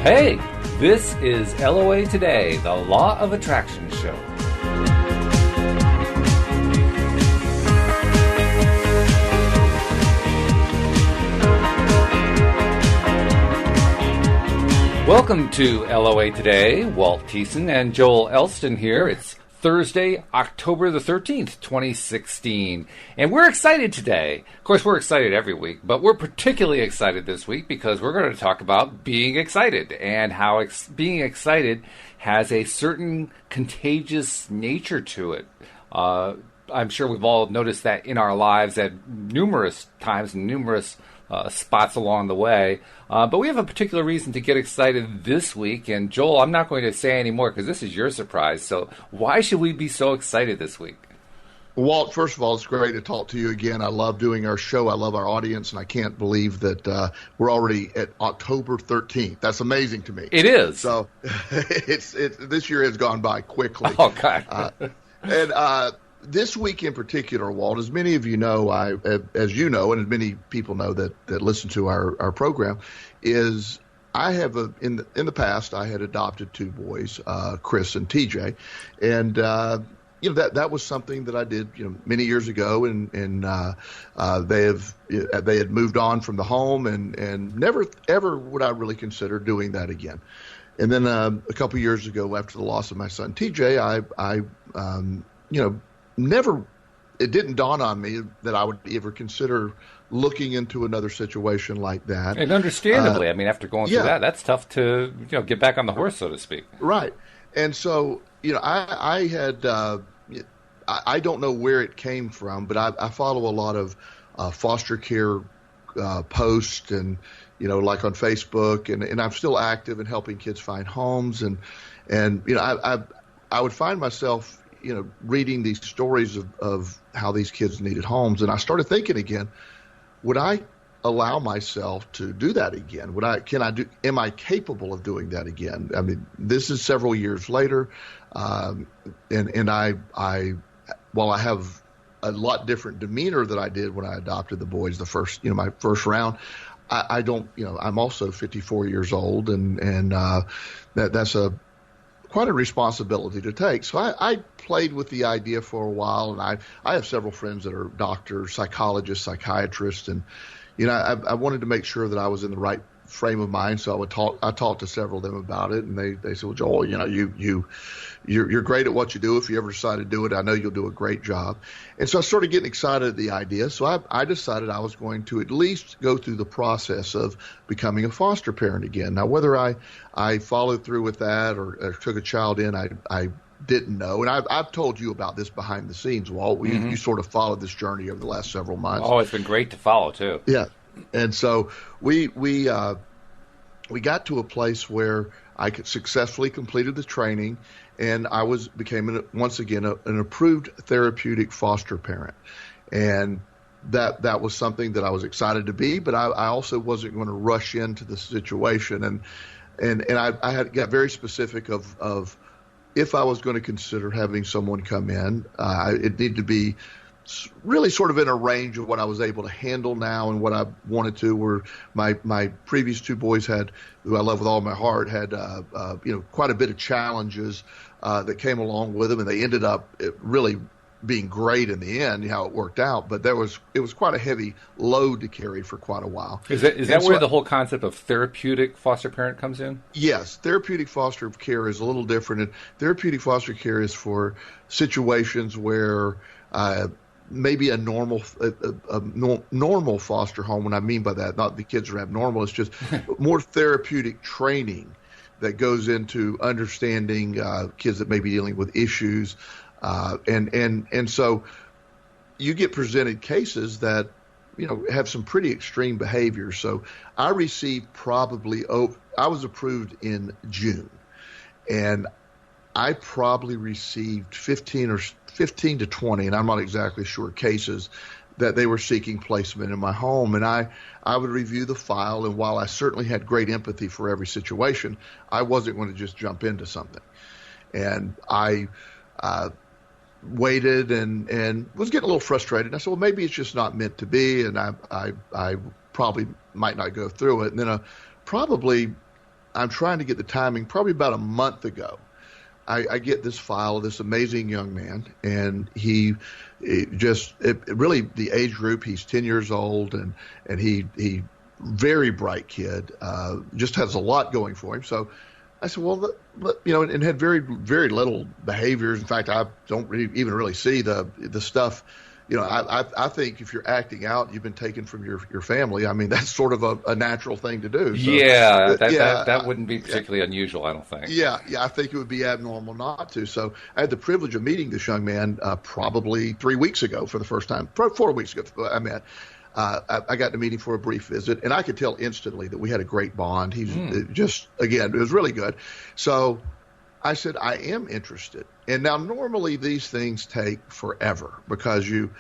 Hey, this is LOA Today, the Law of Attraction show. Welcome to LOA Today. Walt Thiessen and Joel Elston here. It's Thursday, October the 13th, 2016. And we're excited today. Of course, we're excited every week, but we're particularly excited this week because we're going to talk about being excited and how being excited has a certain contagious nature to it. I'm sure we've all noticed that in our lives at numerous times and numerous spots along the way. But we have a particular reason to get excited this week. And Joel, I'm not going to say any more because this is your surprise. So why should we be so excited this week? Walt, first of all, it's great to talk to you again. I love doing our show. I love our audience, and I can't believe that we're already at October 13th. That's amazing to me. It is. So this year has gone by quickly. Oh, God. This week in particular, Walt, as many of you know, as you know, and as many people know that listen to our program, is I have in the past I had adopted two boys, Chris and TJ, and that was something that I did many years ago, and they had moved on from the home, and never ever would I really consider doing that again. And then a couple years ago, after the loss of my son TJ, it didn't dawn on me that I would ever consider looking into another situation like that. And understandably, after going through that, that's tough to get back on the horse, so to speak. Right. And so, I had, I don't know where it came from, but I follow a lot of foster care posts and, like on Facebook, and I'm still active in helping kids find homes. And I would find myself reading these stories of how these kids needed homes. And I started thinking again, would I allow myself to do that again? Am I capable of doing that again? I mean, this is several years later. While I have a lot different demeanor than I did when I adopted the boys, my first round, I don't, I'm also 54 years old, and that's quite a responsibility to take. So I played with the idea for a while, and I have several friends that are doctors, psychologists, psychiatrists, and I wanted to make sure that I was in the right frame of mind. So I talked to several of them about it, and they said, "Well, Joel, you're great at what you do. If you ever decide to do it, I know you'll do a great job." And so I started getting excited at the idea. So I decided I was going to at least go through the process of becoming a foster parent again. Now, whether I followed through with that or took a child in, I didn't know. And I've told you about this behind the scenes, Walt. You sort of followed this journey over the last several months. Oh, it's been great to follow too. Yeah. And so we got to a place where I could successfully completed the training, and I became once again an approved therapeutic foster parent. And that was something that I was excited to be, but I also wasn't going to rush into the situation. And I got very specific of if I was going to consider having someone come in, it needed to be really sort of in a range of what I was able to handle now and what I wanted to. Where my previous two boys who I love with all my heart, had quite a bit of challenges that came along with them, and they ended up really being great in the end, how it worked out. But it was quite a heavy load to carry for quite a while. Is that where the whole concept of therapeutic foster parent comes in? Yes, therapeutic foster care is a little different. And therapeutic foster care is for situations where maybe a normal foster home. What I mean by that, not the kids are abnormal, it's just more therapeutic training that goes into understanding kids that may be dealing with issues. And so you get presented cases that, have some pretty extreme behavior. So I received I was approved in June, and I probably received 15 to 20, and I'm not exactly sure, cases that they were seeking placement in my home. And I would review the file, and while I certainly had great empathy for every situation, I wasn't going to just jump into something. And I waited and was getting a little frustrated. I said, well, maybe it's just not meant to be, and I probably might not go through it. And then probably I'm trying to get the timing. Probably about a month ago, I get this file of this amazing young man, and really the age group. He's 10 years old, and he very bright kid. Just has a lot going for him. So I said, well, and had very, very little behaviors. In fact, I don't even really see the stuff. I think if you're acting out, you've been taken from your family. I mean, that's sort of a natural thing to do. So, that wouldn't be particularly unusual, I don't think. Yeah, I think it would be abnormal not to. So I had the privilege of meeting this young man probably 3 weeks ago for the first time. 4 weeks ago, I met. I got to meet him for a brief visit, and I could tell instantly that we had a great bond. He's again, it was really good. So I said, I am interested. And now normally these things take forever because you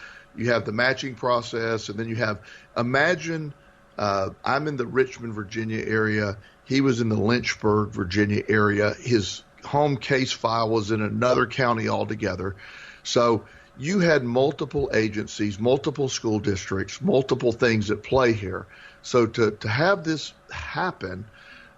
have the matching process, and then imagine I'm in the Richmond, Virginia area. He was in the Lynchburg, Virginia area. His home case file was in another county altogether. So you had multiple agencies, multiple school districts, multiple things at play here. So to have this happen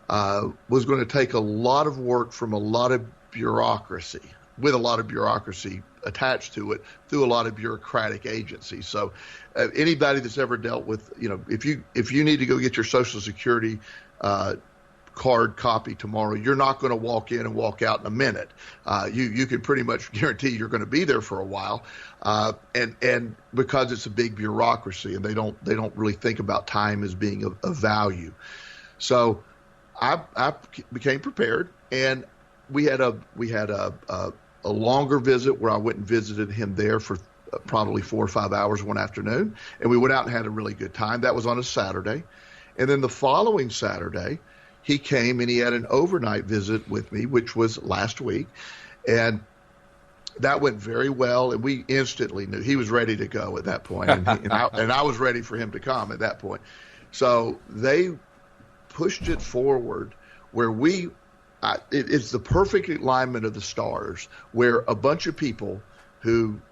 was going to take a lot of work from a lot of bureaucracy, with a lot of bureaucracy attached to it, through a lot of bureaucratic agencies. So anybody that's ever dealt with, if you need to go get your Social Security card copy tomorrow, you're not going to walk in and walk out in a minute. You can pretty much guarantee you're going to be there for a while, and because it's a big bureaucracy, and they don't really think about time as being of value. So I became prepared, and we had a longer visit where I went and visited him there for probably 4 or 5 hours one afternoon, and we went out and had a really good time. That was on a Saturday, and then the following Saturday, he came and he had an overnight visit with me, which was last week, and that went very well. And we instantly knew he was ready to go at that point, and I was ready for him to come at that point. So they pushed it forward where it's the perfect alignment of the stars, where a bunch of people who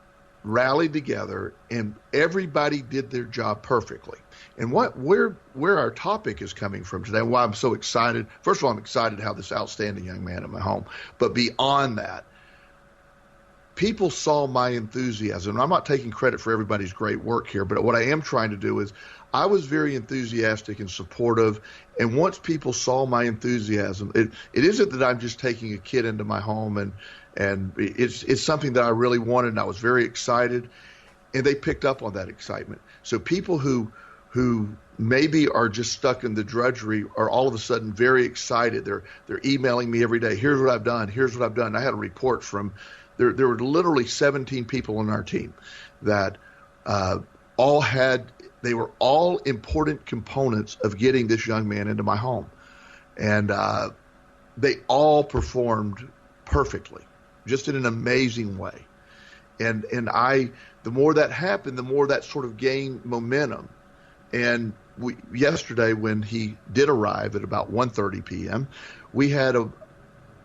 rallied together and everybody did their job perfectly. And where our topic is coming from today, why I'm so excited. First of all, I'm excited to have this outstanding young man in my home. But beyond that, people saw my enthusiasm. And I'm not taking credit for everybody's great work here, but what I am trying to do is I was very enthusiastic and supportive. And once people saw my enthusiasm, it isn't that I'm just taking a kid into my home, and it's something that I really wanted, and I was very excited. And they picked up on that excitement. So people who maybe are just stuck in the drudgery are all of a sudden very excited. They're emailing me every day. Here's what I've done. Here's what I've done. I had a report from there were literally 17 people on our team that they were all important components of getting this young man into my home. And they all performed perfectly, just in an amazing way. And the more that happened, the more that sort of gained momentum. And yesterday, when he did arrive at about 1:30 p.m., we had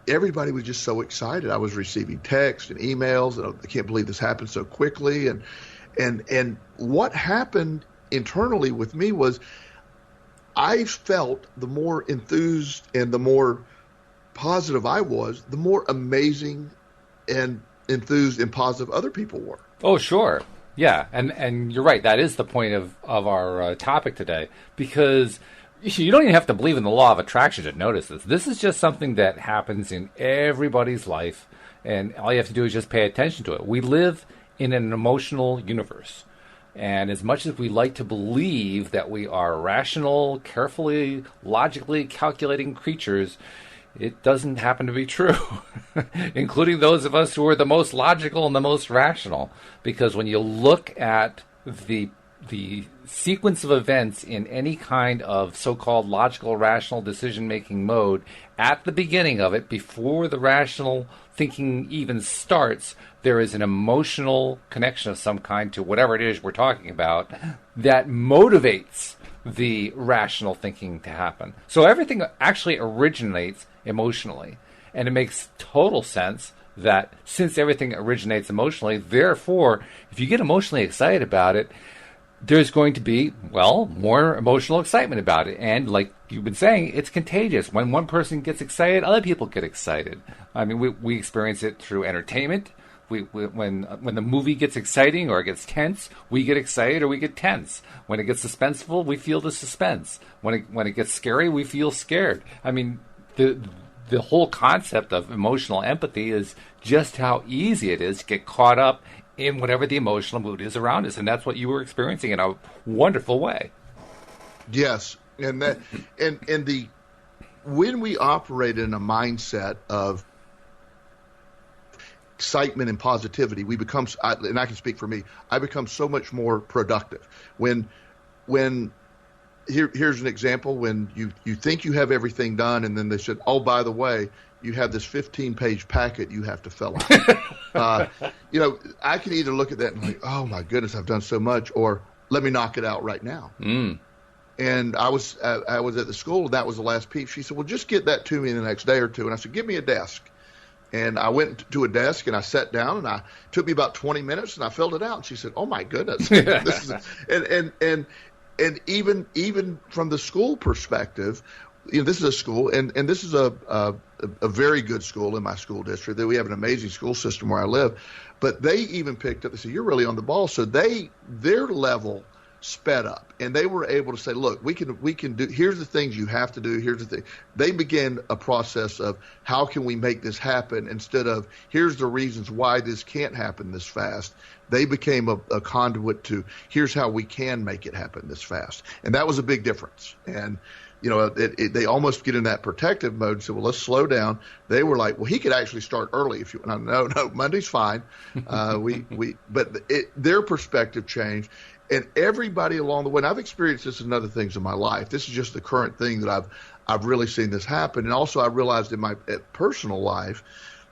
everybody was just so excited. I was receiving texts and emails, and I can't believe this happened so quickly. And what happened internally with me was I felt the more enthused and the more positive I was, the more amazing and enthused and positive other people were. Oh, sure. Yeah, and you're right. That is the point of our topic today, because you don't even have to believe in the law of attraction to notice this. This is just something that happens in everybody's life, and all you have to do is just pay attention to it. We live in an emotional universe, and as much as we like to believe that we are rational, carefully, logically calculating creatures, it doesn't happen to be true, including those of us who are the most logical and the most rational. Because when you look at the sequence of events in any kind of so-called logical, rational decision-making mode, at the beginning of it, before the rational thinking even starts, there is an emotional connection of some kind to whatever it is we're talking about that motivates the rational thinking to happen. So everything actually originates emotionally. And it makes total sense that since everything originates emotionally, therefore, if you get emotionally excited about it, there's going to be, well, more emotional excitement about it. And like you've been saying, it's contagious. When one person gets excited, other people get excited. I mean, we experience it through entertainment. When the movie gets exciting or it gets tense, we get excited or we get tense. When it gets suspenseful, we feel the suspense. When it gets scary, we feel scared. I mean, the whole concept of emotional empathy is just how easy it is to get caught up in whatever the emotional mood is around us, and that's what you were experiencing in a wonderful way. Yes, and when we operate in a mindset of excitement and positivity, we become, and I can speak for me, I become so much more productive. Here's an example, when you think you have everything done, and then they said, oh, by the way, you have this 15-page packet you have to fill out. I can either look at that and like, oh my goodness, I've done so much, or let me knock it out right now. And I was at the school, and that was the last piece. She said, well, just get that to me in the next day or two. And I said, give me a desk. And I went to a desk and I sat down, and it took me about 20 minutes, and I filled it out. And she said, oh my goodness. And even from the school perspective, this is a school, and this is a very good school in my school district. That we have an amazing school system where I live, but they even picked up. They said, "You're really on the ball." So their level sped up, and they were able to say, "Look, we can do. Here's the things you have to do. Here's the thing." They began a process of how can we make this happen, instead of here's the reasons why this can't happen this fast. They became a conduit to here's how we can make it happen this fast, and that was a big difference. And they almost get in that protective mode and say, well, let's slow down. They were like, well, he could actually start early if you want. No, Monday's fine. But their perspective changed, and everybody along the way. And I've experienced this in other things in my life. This is just the current thing that I've really seen this happen. And also I realized in my personal life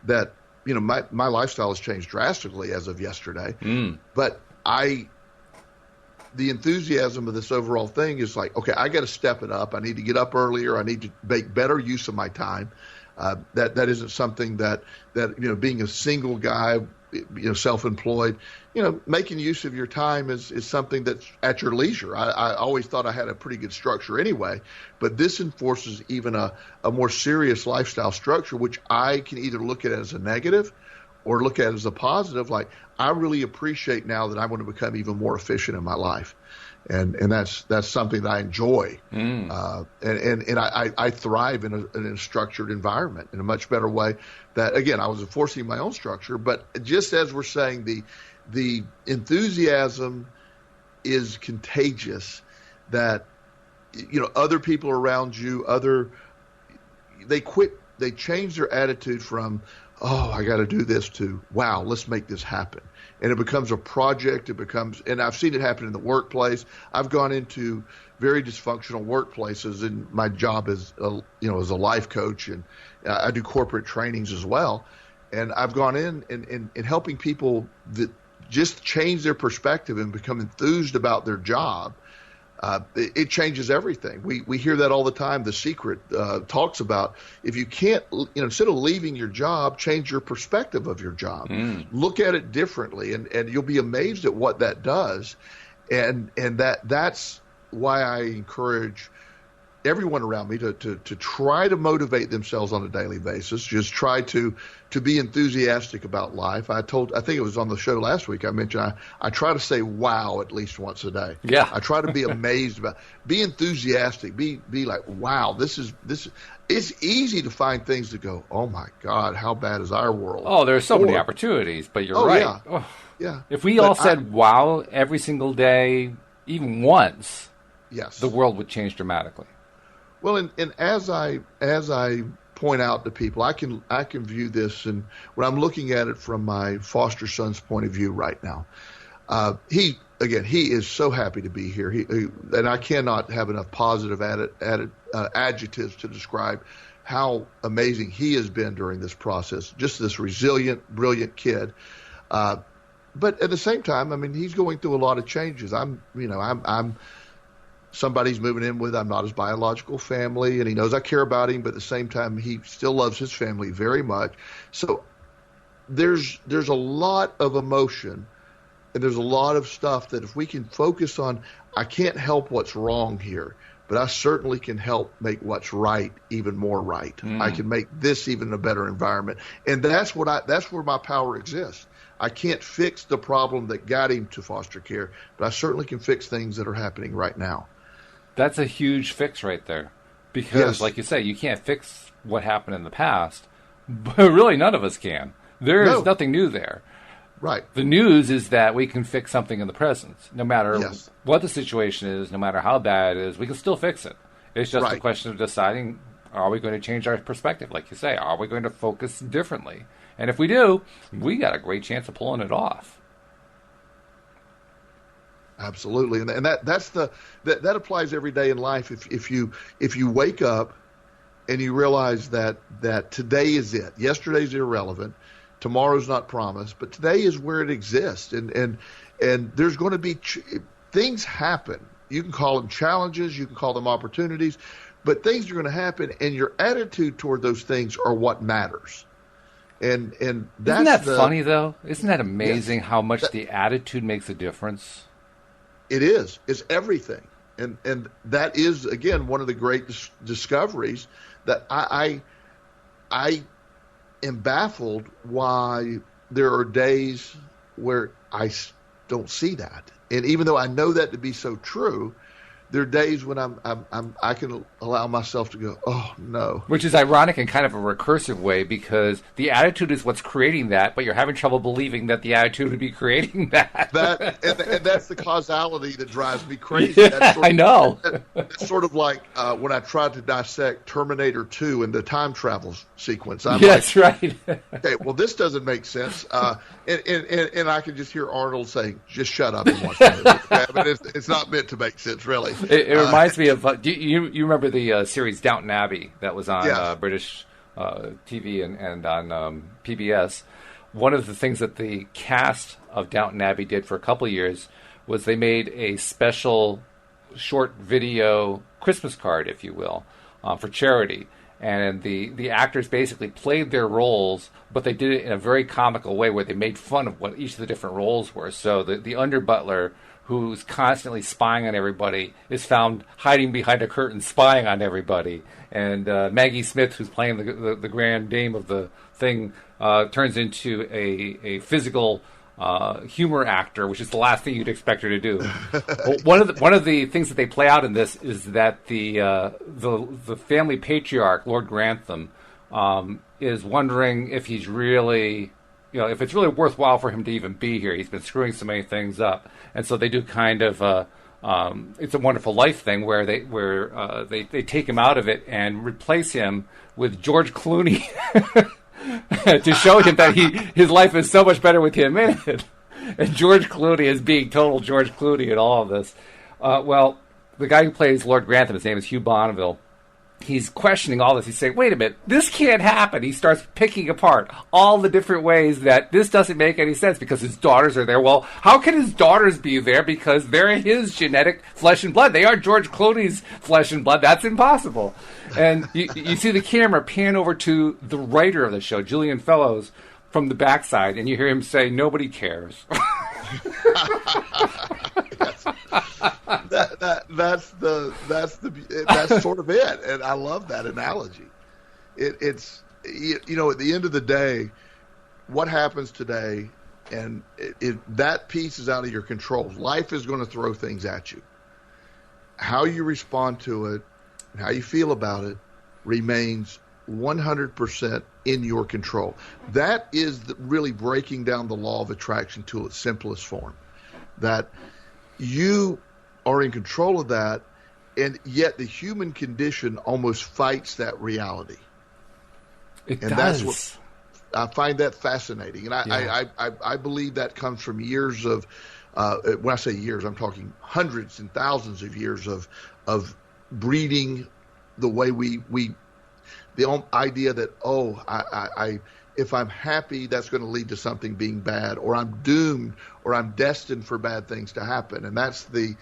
that, my lifestyle has changed drastically as of yesterday. But the enthusiasm of this overall thing is like, okay, I got to step it up. I need to get up earlier. I need to make better use of my time. That isn't something that being a single guy, self-employed, making use of your time is something that's at your leisure. I always thought I had a pretty good structure anyway, but this enforces even a more serious lifestyle structure, which I can either look at as a negative or look at it as a positive. Like, I really appreciate now that I'm going to become even more efficient in my life. And that's something that I enjoy. And I thrive in a structured environment in a much better way. That, again, I was enforcing my own structure, but just as we're saying, the enthusiasm is contagious, that, other people around you, they change their attitude from, oh, I got to do this, to, wow, let's make this happen. And it becomes a project. And I've seen it happen in the workplace. I've gone into very dysfunctional workplaces in my job as a life coach, and I do corporate trainings as well. And I've gone in and helping people that just change their perspective and become enthused about their job. It changes everything. We hear that all the time. The Secret talks about, if you can't, instead of leaving your job, change your perspective of your job. Look at it differently, and you'll be amazed at what that does. And that's why I encourage everyone around me to try to motivate themselves on a daily basis. Just try to be enthusiastic about life. I think it was on the show last week, I mentioned I try to say wow at least once a day. Yeah. I try to be amazed be enthusiastic, be like, wow, this is it's easy to find things to go, oh my God, how bad is our world? Oh, there's so many opportunities, but you're right. Yeah. Oh. Yeah. If we all said wow every single day, even once, yes, the world would change dramatically. Well, and as I point out to people, I can view this, and when I'm looking at it from my foster son's point of view right now, he is so happy to be here. And I cannot have enough positive adjectives to describe how amazing he has been during this process. Just this resilient, brilliant kid. But at the same time, I mean, he's going through a lot of changes. I'm somebody's moving in with. I'm not his biological family, and he knows I care about him, but at the same time, he still loves his family very much. So there's a lot of emotion And there's a lot of stuff that if we can focus on, I can't help what's wrong here, but I certainly can help make what's right even more right. I can make this even a better environment. And that's where my power exists. I can't fix the problem that got him to foster care, but I certainly can fix things that are happening right now. That's a huge fix right there. Because, like you say, you can't fix what happened in the past, but really none of us can. There is nothing new there. Right. The news is that we can fix something in the present. No matter what the situation is, no matter how bad it is, we can still fix it. It's just a question of deciding, are we going to change our perspective? Like you say, are we going to focus differently? And if we do, we got a great chance of pulling it off. Absolutely. And that applies every day in life. If you wake up and you realize that today is it. Yesterday's irrelevant. Tomorrow's not promised, but today is where it exists. And there's going to be things happen. You can call them challenges, you can call them opportunities, but things are going to happen, and your attitude toward those things are what matters. And that's Isn't that funny though? Isn't that amazing how much the attitude makes a difference? It is. It's everything. And that is, again, one of the great discoveries that I am baffled why there are days where I don't see that. And even though I know that to be so true, there are days when I can allow myself to go, oh, no. Which is ironic in kind of a recursive way, because the attitude is what's creating that, but you're having trouble believing that the attitude would be creating that. And that's the causality that drives me crazy. Yeah, I know. That's sort of like when I tried to dissect Terminator 2 and the time travel sequence. That's right. Okay, well, this doesn't make sense. And I can just hear Arnold saying, just shut up and watch the movie. Okay? I mean, it's not meant to make sense, really. It reminds me of, do you remember the series Downton Abbey that was on British TV and on PBS? One of the things that the cast of Downton Abbey did for a couple of years was they made a special short video Christmas card, if you will, for charity. And the actors basically played their roles, but they did it in a very comical way where they made fun of what each of the different roles were. So the under butler, who's constantly spying on everybody, is found hiding behind a curtain spying on everybody. And Maggie Smith, who's playing the grand dame of the thing, turns into a physical humor actor, which is the last thing you'd expect her to do. Well, one of the things that they play out in this is that the family patriarch, Lord Grantham, is wondering if he's really, if it's really worthwhile for him to even be here. He's been screwing so many things up, and so they do kind of It's a Wonderful Life thing where they take him out of it and replace him with George Clooney. To show him that his life is so much better with him in it. And George Clooney is being total George Clooney in all of this. Well, the guy who plays Lord Grantham, his name is Hugh Bonneville, he's questioning all this. He's saying, wait a minute, this can't happen. He starts picking apart all the different ways that this doesn't make any sense because his daughters are there. Well, how can his daughters be there? Because they're his genetic flesh and blood. They are George Clooney's flesh and blood. That's impossible. And you see the camera pan over to the writer of the show, Julian Fellows, from the backside, and you hear him say, nobody cares. That's sort of it, and I love that analogy. It's at the end of the day, what happens today, and that piece is out of your control. Life is going to throw things at you. How you respond to it, and how you feel about it, remains 100% in your control. That is really breaking down the law of attraction to its simplest form. That you are in control of that, and yet the human condition almost fights that reality. It and does. That's what I find that fascinating, and I believe that comes from years of. When I say years, I'm talking hundreds and thousands of years of breeding the way we the idea that I if I'm happy, that's going to lead to something being bad, or I'm doomed, or I'm destined for bad things to happen. And that's the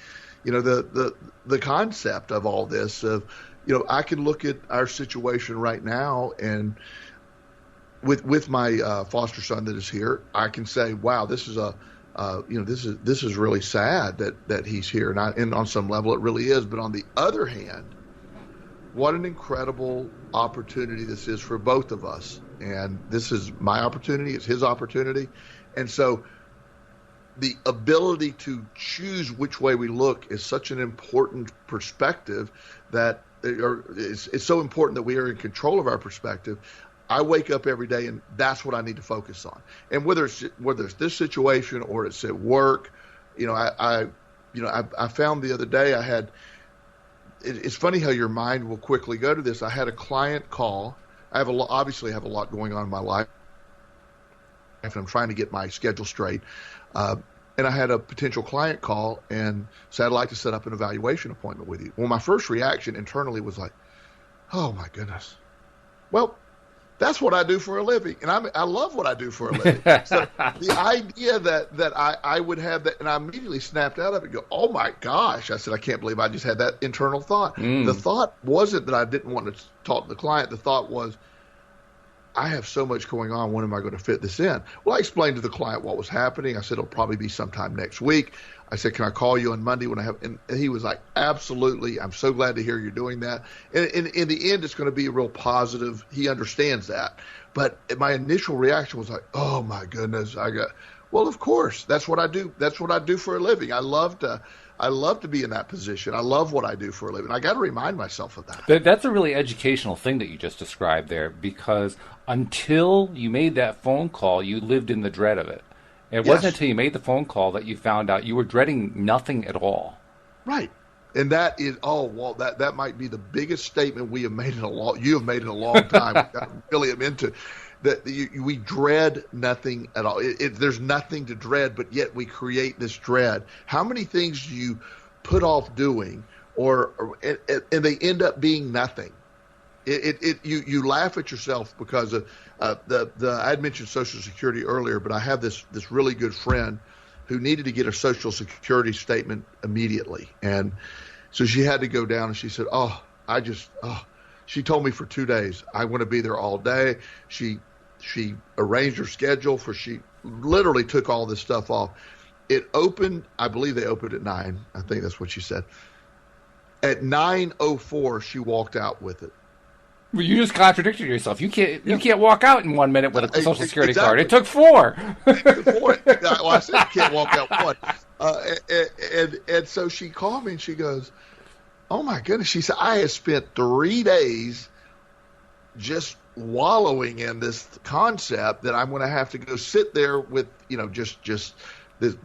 concept of all this. Of I can look at our situation right now, and with my foster son that is here, I can say, wow, this is a this is really sad that he's here. And on some level it really is. But on the other hand, what an incredible opportunity this is for both of us. And this is my opportunity. It's his opportunity. And so the ability to choose which way we look is such an important perspective that it's so important that we are in control of our perspective. I wake up every day and that's what I need to focus on. And whether it's this situation or it's at work, I found the other day it's funny how your mind will quickly go to this. I had a client call. I obviously have a lot going on in my life, and I'm trying to get my schedule straight. And I had a potential client call and said, I'd like to set up an evaluation appointment with you. Well, my first reaction internally was like, oh my goodness. Well, that's what I do for a living, and I love what I do for a living. So the idea that I would have that, and I immediately snapped out of it and go, oh my gosh. I said, I can't believe I just had that internal thought. The thought wasn't that I didn't want to talk to the client. The thought was, I have so much going on. When am I going to fit this in? Well, I explained to the client what was happening. I said, it'll probably be sometime next week. I said, can I call you on Monday when I have, and he was like, absolutely. I'm so glad to hear you're doing that. And in the end, it's going to be a real positive. He understands that. But my initial reaction was like, oh my goodness. Well, of course, that's what I do. That's what I do for a living. I love to be in that position. I love what I do for a living. I got to remind myself of that. That's a really educational thing that you just described there, because until you made that phone call, you lived in the dread of it. It wasn't until you made the phone call that you found out you were dreading nothing at all. Right. And that is, that might be the biggest statement you have made in a long time. I really am into that. We dread nothing at all. There's nothing to dread, but yet we create this dread. How many things do you put off doing, and they end up being nothing? You laugh at yourself because I had mentioned Social Security earlier, but I have this really good friend who needed to get a Social Security statement immediately, and so she had to go down, and she said, she told me for 2 days, I want to be there all day. She arranged her schedule she literally took all this stuff off. It opened, I believe they opened at 9. I think that's what she said. At 9:04, she walked out with it. Well, you just contradicted yourself. You can't walk out in 1 minute with a Social Security card. It took 4. Well, I said you can't walk out 1. And so she called me and she goes, oh my goodness. She said, I have spent 3 days just wallowing in this concept that I'm going to have to go sit there with, just this,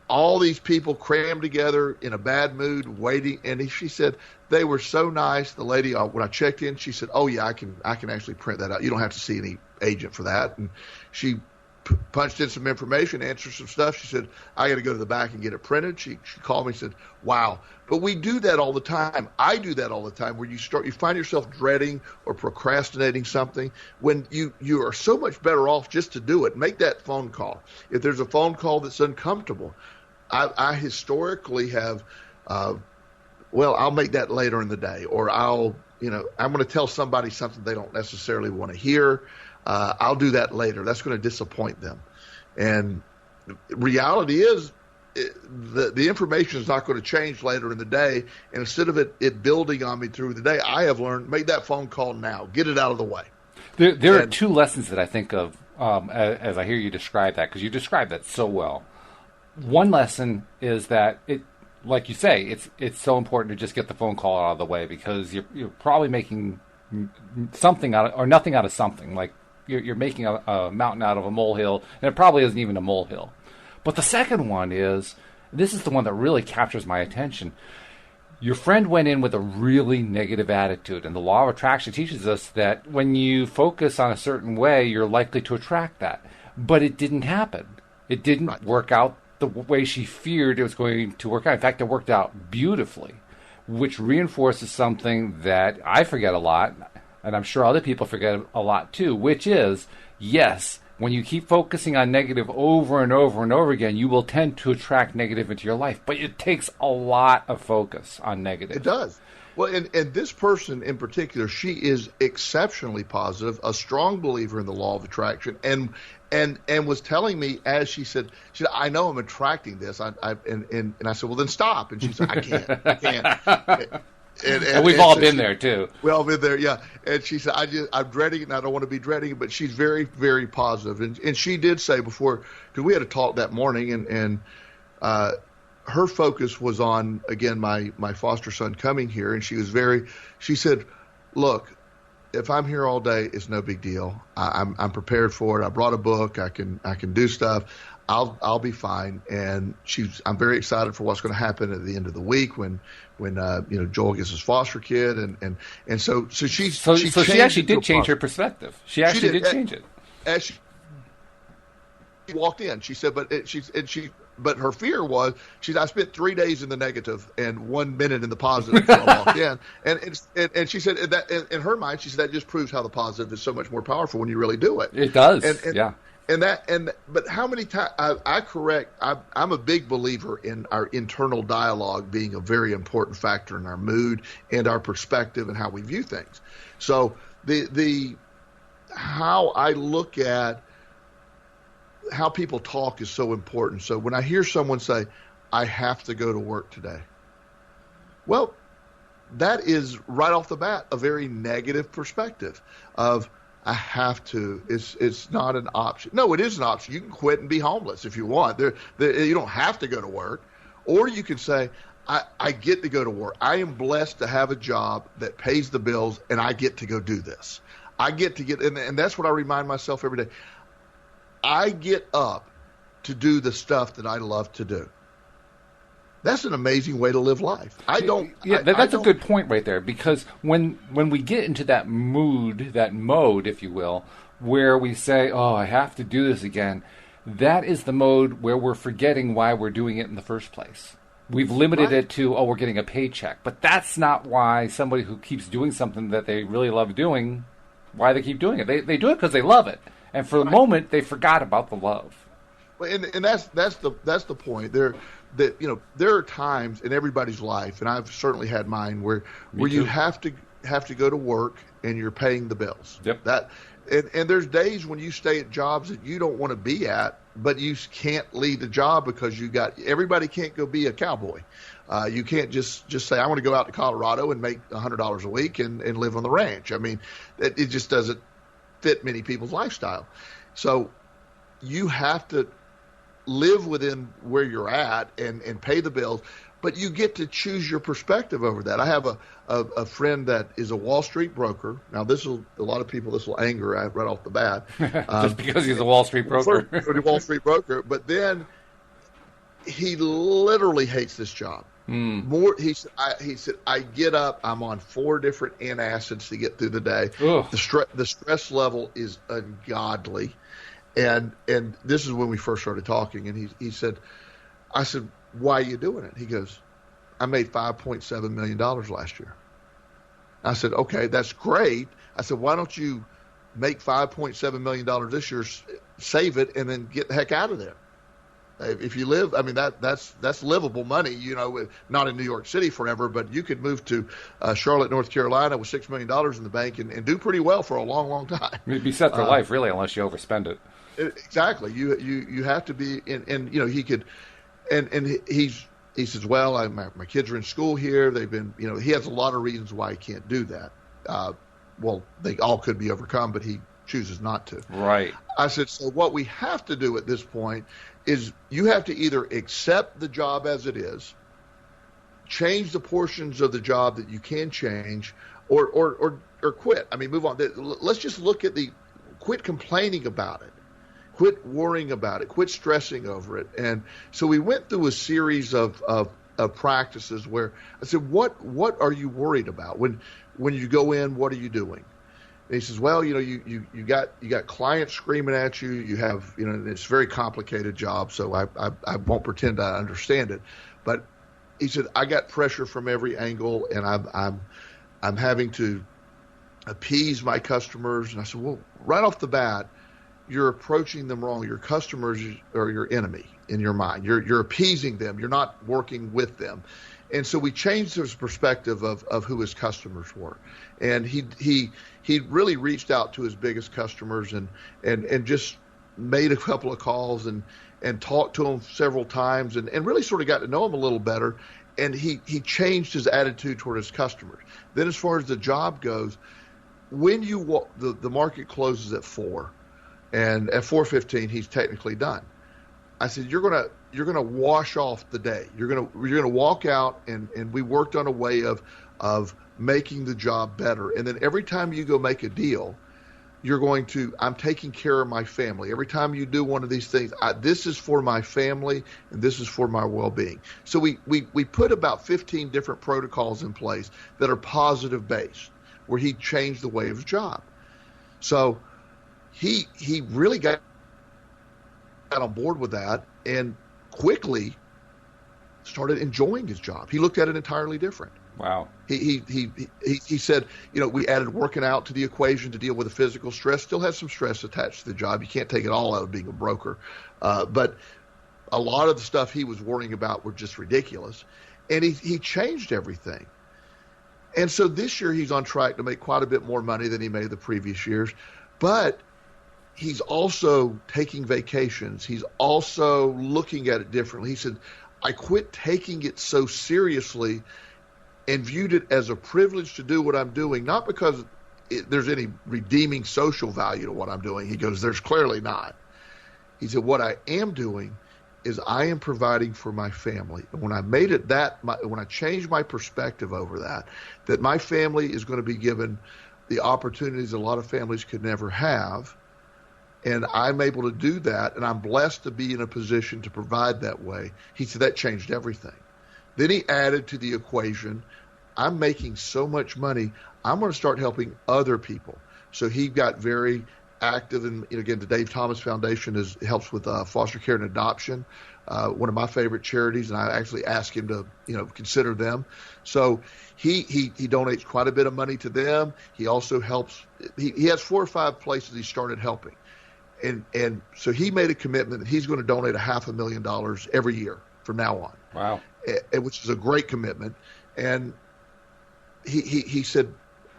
all these people crammed together in a bad mood waiting. And she said, they were so nice. The lady, when I checked in, she said, oh yeah, I can actually print that out. You don't have to see any agent for that. And she punched in some information, answered some stuff. She said, I got to go to the back and get it printed. She called me and said, wow. But we do that all the time. I do that all the time, where you find yourself dreading or procrastinating something when you are so much better off just to do it. Make that phone call. If there's a phone call that's uncomfortable, I historically have, I'll make that later in the day, or I'm going to tell somebody something they don't necessarily want to hear. I'll do that later. That's going to disappoint them. And reality is, the information is not going to change later in the day. And instead of it building on me through the day, I have learned, make that phone call now. Get it out of the way. There are 2 lessons that I think of as I hear you describe that, because you describe that so well. One lesson is that like you say, it's so important to just get the phone call out of the way, because you're probably making something nothing out of something. Like you're making a mountain out of a molehill, and it probably isn't even a molehill. But the second one is, this is the one that really captures my attention. Your friend went in with a really negative attitude, and the law of attraction teaches us that when you focus on a certain way, you're likely to attract that. But it didn't happen. It didn't work out the way she feared it was going to work out. In fact, it worked out beautifully, which reinforces something that I forget a lot, and I'm sure other people forget a lot too, which is, yes, when you keep focusing on negative over and over and over again, you will tend to attract negative into your life. But it takes a lot of focus on negative. It does. Well, and this person in particular, she is exceptionally positive, a strong believer in the law of attraction, and and was telling me as she said, I know I'm attracting this. And I said, well, then stop. And she said, I can't. And we've all been there too. We all been there, yeah. And she said, I'm dreading it, and I don't want to be dreading it. But she's very, very positive. And she did say before, because we had a talk that morning, and her focus was on, again, my foster son coming here, and she said, look, if I'm here all day, it's no big deal. I'm prepared for it. I brought a book. I can do stuff. I'll be fine. And I'm very excited for what's going to happen at the end of the week when Joel gets his foster kid, and so she actually did change her perspective. She actually did change it. As she walked in, she said, but her fear was, I spent 3 days in the negative and 1 minute in the positive before I walked in. And she said that in her mind, she said that just proves how the positive is so much more powerful when you really do it. It does. Yeah. But how many times I'm a big believer in our internal dialogue being a very important factor in our mood and our perspective and how we view things. So how I look at how people talk is so important. So when I hear someone say, I have to go to work today, well, that is right off the bat a very negative perspective of I have to. It's not an option. No, it is an option. You can quit and be homeless if you want. You don't have to go to work. Or you can say, I get to go to work. I am blessed to have a job that pays the bills, and I get to go do this. I get to and that's what I remind myself every day. I get up to do the stuff that I love to do. That's an amazing way to live life. That's a good point right there, because when we get into that mode, if you will, where we say, oh, I have to do this again, that is the mode where we're forgetting why we're doing it in the first place. We've limited it to, we're getting a paycheck. But that's not why somebody who keeps doing something that they really love doing, why they keep doing it. They do it because they love it. And for the moment, they forgot about the love. Well, and that's the point. There are times in everybody's life, and I've certainly had mine, where you have to go to work and you're paying the bills. Yep. And there's days when you stay at jobs that you don't want to be at, but you can't leave the job because everybody can't go be a cowboy. You can't just say, I want to go out to Colorado and make $100 a week and live on the ranch. I mean, it just doesn't fit many people's lifestyle. So you have to live within where you're at and pay the bills, but you get to choose your perspective over that. I have a friend that is a Wall Street broker. Now, this will anger right off the bat. Just because he's a Wall Street broker. A Wall Street broker, but then he literally hates this job. He said, I get up, I'm on 4 different antacids to get through the day. The stress level is ungodly. And this is when we first started talking, and he said, I said, why are you doing it? He goes, I made $5.7 million last year. I said, okay, that's great. I said, why don't you make $5.7 million this year, save it, and then get the heck out of there? If you live, I mean, that's livable money, not in New York City forever, but you could move to Charlotte, North Carolina with $6 million in the bank and do pretty well for a long, long time. You'd be set for life, really, unless you overspend it. Exactly. You have to be, and he could, and he says, well, my kids are in school here. They've been, he has a lot of reasons why he can't do that. Well, they all could be overcome, but he chooses not to. Right. I said, so what we have to do at this point is you have to either accept the job as it is, change the portions of the job that you can change, or quit. I mean, move on. Let's just look at quit complaining about it. Quit worrying about it. Quit stressing over it. And so we went through a series of practices where I said, what are you worried about? When you go in, what are you doing? And he says, well, you got clients screaming at you. You have, it's a very complicated job, so I won't pretend I understand it. But he said, I got pressure from every angle, and I'm having to appease my customers. And I said, well, right off the bat, you're approaching them wrong. Your customers are your enemy in your mind. You're appeasing them. You're not working with them. And so we changed his perspective of who his customers were. And he really reached out to his biggest customers and just made a couple of calls and talked to him several times and really sort of got to know him a little better. And he changed his attitude toward his customers. Then as far as the job goes, when the market closes at 4, and at 4:15 he's technically done. I said, you're gonna wash off the day. You're gonna walk out, and we worked on a way of making the job better. And then every time you go make a deal, I'm taking care of my family. Every time you do one of these things, this is for my family and this is for my well-being. So we put about 15 different protocols in place that are positive based, where he changed the way of his job. So he really got on board with that and quickly started enjoying his job. He looked at it entirely different. Wow. He said, we added working out to the equation to deal with the physical stress. Still has some stress attached to the job. You can't take it all out of being a broker. But a lot of the stuff he was worrying about were just ridiculous. And he changed everything. And so this year he's on track to make quite a bit more money than he made the previous years. But he's also taking vacations. He's also looking at it differently. He said, I quit taking it so seriously and viewed it as a privilege to do what I'm doing, not because there's any redeeming social value to what I'm doing. He goes, there's clearly not. He said, what I am doing is I am providing for my family. And when I made it when I changed my perspective over that my family is going to be given the opportunities a lot of families could never have, and I'm able to do that, and I'm blessed to be in a position to provide that way. He said that changed everything. Then he added to the equation, I'm making so much money, I'm going to start helping other people. So he got very active. And again, the Dave Thomas Foundation helps with foster care and adoption, one of my favorite charities, and I actually asked him to consider them. So he donates quite a bit of money to them. He also helps. He has 4 or 5 places he started helping, and so he made a commitment that he's going to donate $500,000 every year from now on. Wow. Which is a great commitment. And he said,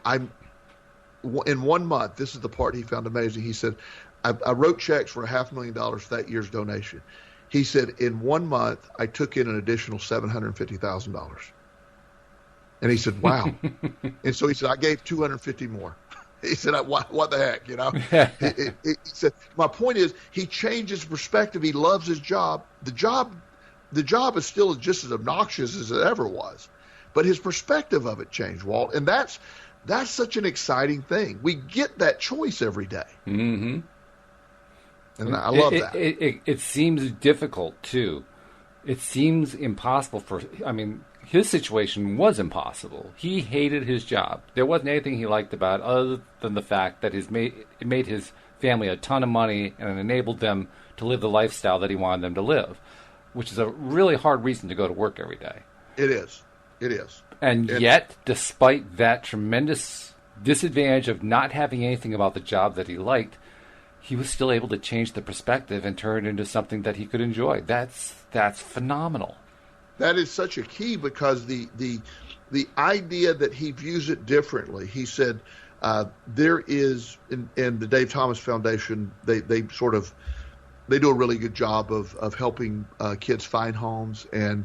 in 1 month, this is the part he found amazing. He said, I wrote checks for $500,000 for that year's donation. He said, in 1 month, I took in an additional $750,000. And he said, wow. And so he said, I gave $250 more. He said, what the heck, He said, my point is, he changed his perspective. He loves his job. The job is still just as obnoxious as it ever was, but his perspective of it changed, Walt. And that's such an exciting thing. We get that choice every day. Mm-hmm. And I love that. It seems difficult, too. It seems impossible his situation was impossible. He hated his job. There wasn't anything he liked about it other than the fact that it made his family a ton of money and enabled them to live the lifestyle that he wanted them to live, which is a really hard reason to go to work every day. It is. And yet, despite that tremendous disadvantage of not having anything about the job that he liked, he was still able to change the perspective and turn it into something that he could enjoy. That's phenomenal. That is such a key, because the idea that he views it differently. He said there is in the Dave Thomas Foundation, they do a really good job of helping kids find homes, and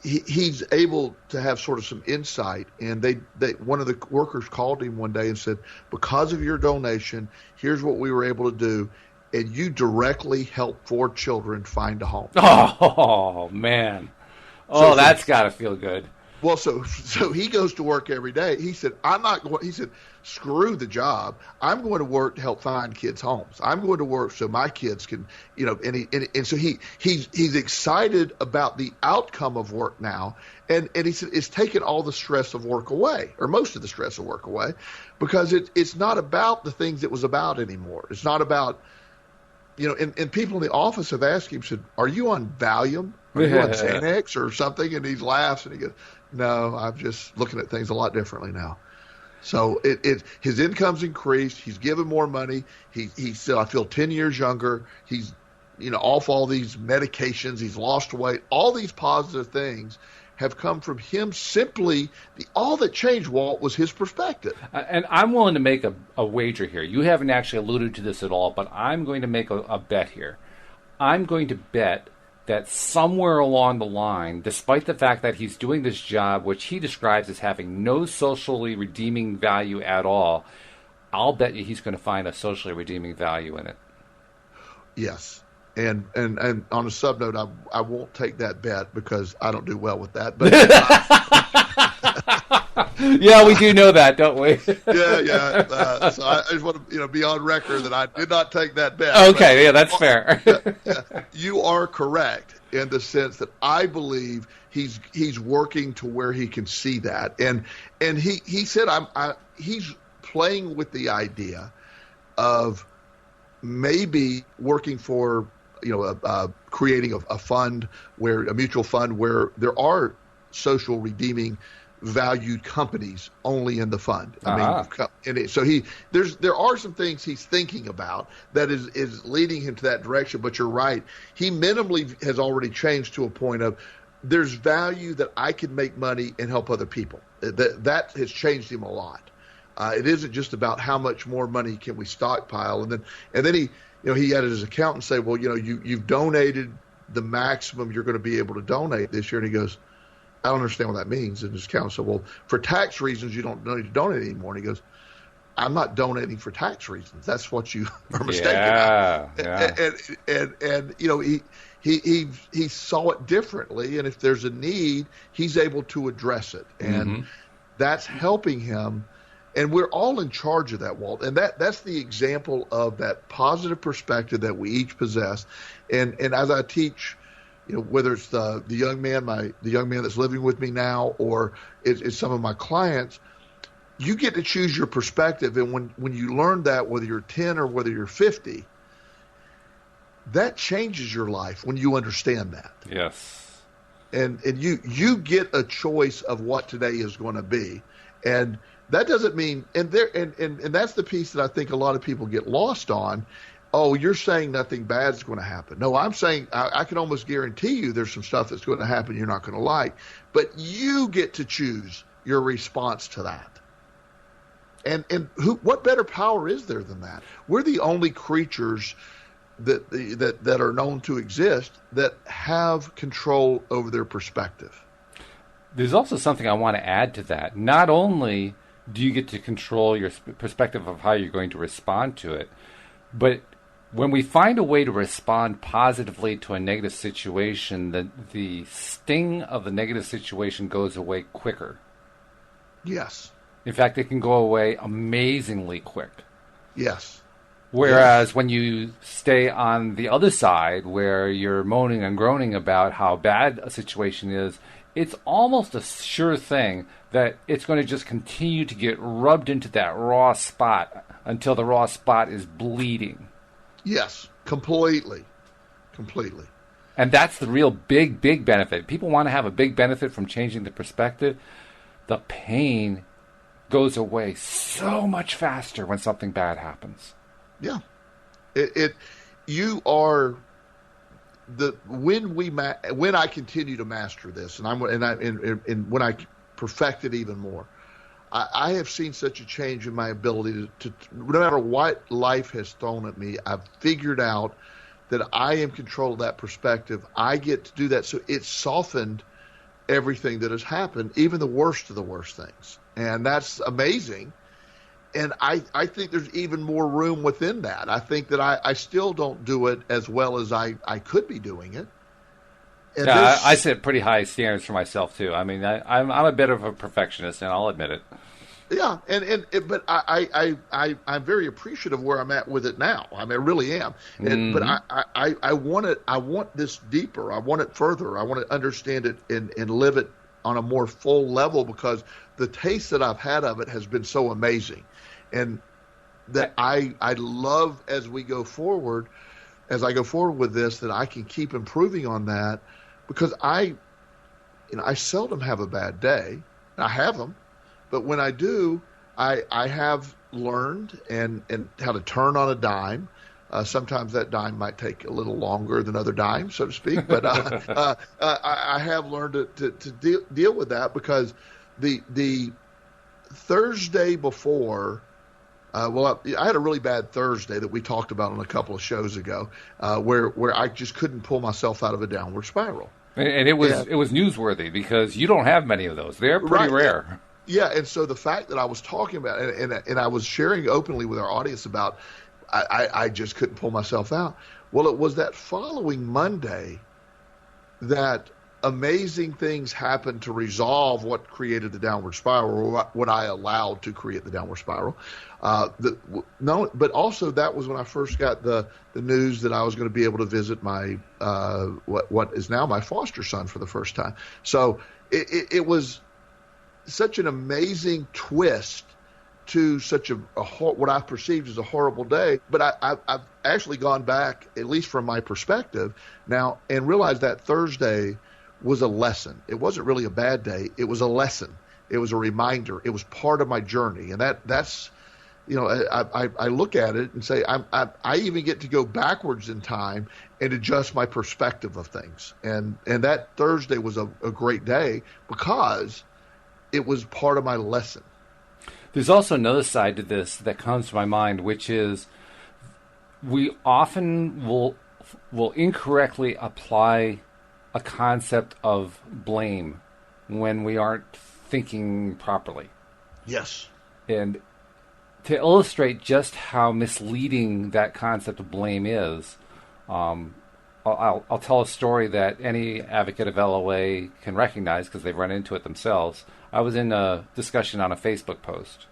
he's able to have sort of some insight. And they one of the workers called him one day and said, because of your donation, here's what we were able to do. And you directly helped 4 children find a home. Oh, man. Oh, that's got to feel good. Well, so he goes to work every day. He said, he said, screw the job. I'm going to work to help find kids homes. I'm going to work so my kids can, and so he's excited about the outcome of work now. And he said, it's taken all the stress of work away, or most of the stress of work away, because it's not about the things it was about anymore. It's not about, and people in the office have asked him, said, are you on Valium? Are you on Xanax or something? And he laughs and he goes, no, I'm just looking at things a lot differently now. So his income's increased. He's given more money. He said, I feel 10 years younger. He's, off all these medications. He's lost weight. All these positive things have come from him simply, all that changed, Walt, was his perspective. And I'm willing to make a wager here. You haven't actually alluded to this at all, but I'm going to make a bet here. I'm going to bet that somewhere along the line, despite the fact that he's doing this job, which he describes as having no socially redeeming value at all, I'll bet you he's going to find a socially redeeming value in it. Yes. And on a sub note, I won't take that bet because I don't do well with that. But yeah, we do know that, don't we? yeah. So I just want to be on record that I did not take that bet. Okay, yeah, that's fair. You are correct in the sense that I believe he's working to where he can see that, and he said he's playing with the idea of maybe working for creating a fund a mutual fund where there are social redeeming valued companies only in the fund. I mean, so there are some things he's thinking about that is leading him to that direction. But you're right, he minimally has already changed to a point of there's value that I can make money and help other people. That has changed him a lot. It isn't just about how much more money can we stockpile, and then he had his accountant say, well, you've donated the maximum you're going to be able to donate this year, and he goes, I don't understand what that means. And his accountant said, well, for tax reasons, you don't need to donate anymore. And he goes, I'm not donating for tax reasons. That's what you are mistaken about. And he saw it differently, and if there's a need, he's able to address it, and that's helping him. And we're all in charge of that, Walt. And that's the example of that positive perspective that we each possess. And as I teach, whether it's the young man that's living with me now, or it's some of my clients, you get to choose your perspective. And when you learn that, whether you're 10 or whether you're 50, that changes your life when you understand that. Yes. And you get a choice of what today is going to be. And that doesn't mean, and that's the piece that I think a lot of people get lost on. Oh, you're saying nothing bad is going to happen. No, I'm saying I can almost guarantee you there's some stuff that's going to happen you're not going to like, but you get to choose your response to that. And what better power is there than that? We're the only creatures that are known to exist that have control over their perspective. There's also something I want to add to that. Not only do you get to control your perspective of how you're going to respond to it, but when we find a way to respond positively to a negative situation, the sting of the negative situation goes away quicker. Yes. In fact, it can go away amazingly quick. Yes. Whereas when you stay on the other side, where you're moaning and groaning about how bad a situation is, it's almost a sure thing that it's going to just continue to get rubbed into that raw spot until the raw spot is bleeding. Yes, completely. And that's the real big benefit. People want to have a big benefit from changing the perspective. The pain goes away so much faster when something bad happens. Yeah. You are when I continue to master this, and when I perfect it even more, I have seen such a change in my ability to no matter what life has thrown at me, I've figured out that I am in control of that perspective. I get to do that, so it's softened everything that has happened, even the worst of the worst things, and that's amazing. And I think there's even more room within that. I think that I still don't do it as well as I could be doing it. And yeah, I set pretty high standards for myself too. I mean, I'm a bit of a perfectionist, and I'll admit it. Yeah, but I'm very appreciative where I'm at with it now. I mean, I really am. But I want it. I want this deeper. I want it further. I want to understand it and live it on a more full level, because the taste that I've had of it has been so amazing. And that I love as I go forward with this, that I can keep improving on that, because I seldom have a bad day. I have them, but when I do, I have learned and how to turn on a dime, Sometimes that dime might take a little longer than other dimes, so to speak. But I have learned to deal with that, because the Thursday before, I had a really bad Thursday that we talked about on a couple of shows ago, where I just couldn't pull myself out of a downward spiral. And it was newsworthy, because you don't have many of those. They're pretty rare. Yeah, and so the fact that I was talking about it, and I was sharing openly with our audience about, I just couldn't pull myself out. Well, it was that following Monday that amazing things happened to resolve what created the downward spiral, or what I allowed to create the downward spiral. But also that was when I first got the news that I was going to be able to visit my what is now my foster son for the first time. So it was such an amazing twist to such what I perceived as a horrible day. But I've actually gone back, at least from my perspective now, and realized that Thursday was a lesson. It wasn't really a bad day. It was a lesson. It was a reminder. It was part of my journey. And that's, I look at it and say, I even get to go backwards in time and adjust my perspective of things. And that Thursday was a great day, because it was part of my lesson. There's also another side to this that comes to my mind, which is we often will incorrectly apply a concept of blame when we aren't thinking properly. Yes. And to illustrate just how misleading that concept of blame is, I'll tell a story that any advocate of LOA can recognize, because they've run into it themselves. I was in a discussion on a Facebook post,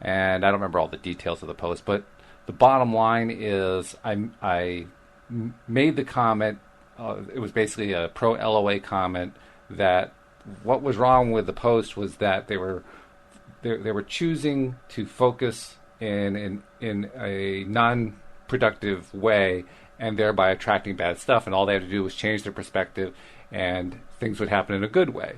and I don't remember all the details of the post, but the bottom line is I made the comment. It was basically a pro-LOA comment, that what was wrong with the post was that they were choosing to focus in a non-productive way, and thereby attracting bad stuff. And all they had to do was change their perspective, and things would happen in a good way.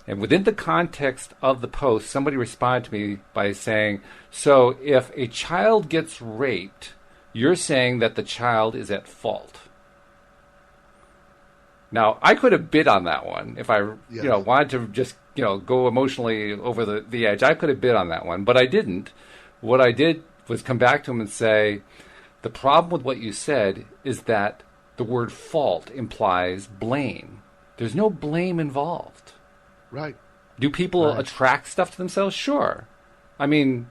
And within the context of the post, somebody responded to me by saying, so if a child gets raped, you're saying that the child is at fault. Now, I could have bid on that one if I wanted to just go emotionally over the edge. I could have bid on that one, but I didn't. What I did was come back to him and say, the problem with what you said is that the word fault implies blame. There's no blame involved. Right. Do people attract stuff to themselves? Sure. I mean,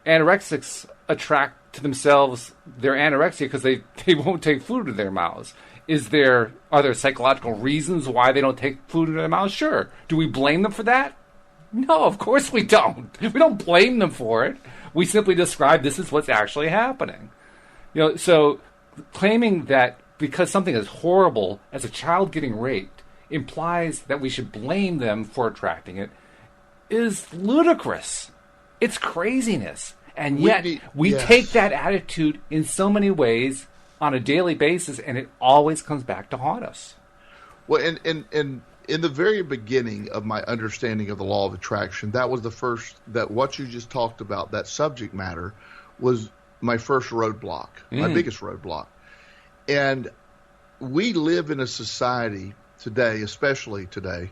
anorexics attract to themselves their anorexia because they won't take food in their mouths. Are there psychological reasons why they don't take food in their mouths? Sure. Do we blame them for that? No, of course we don't. We don't blame them for it. We simply describe this is what's actually happening. So claiming that because something is horrible as a child getting raped implies that we should blame them for attracting it is ludicrous. It's craziness. And yet we take that attitude in so many ways on a daily basis, and it always comes back to haunt us. Well, and in the very beginning of my understanding of the law of attraction, that was the first, that what you just talked about, that subject matter, was my first roadblock, my biggest roadblock. And we live in a society today, especially today,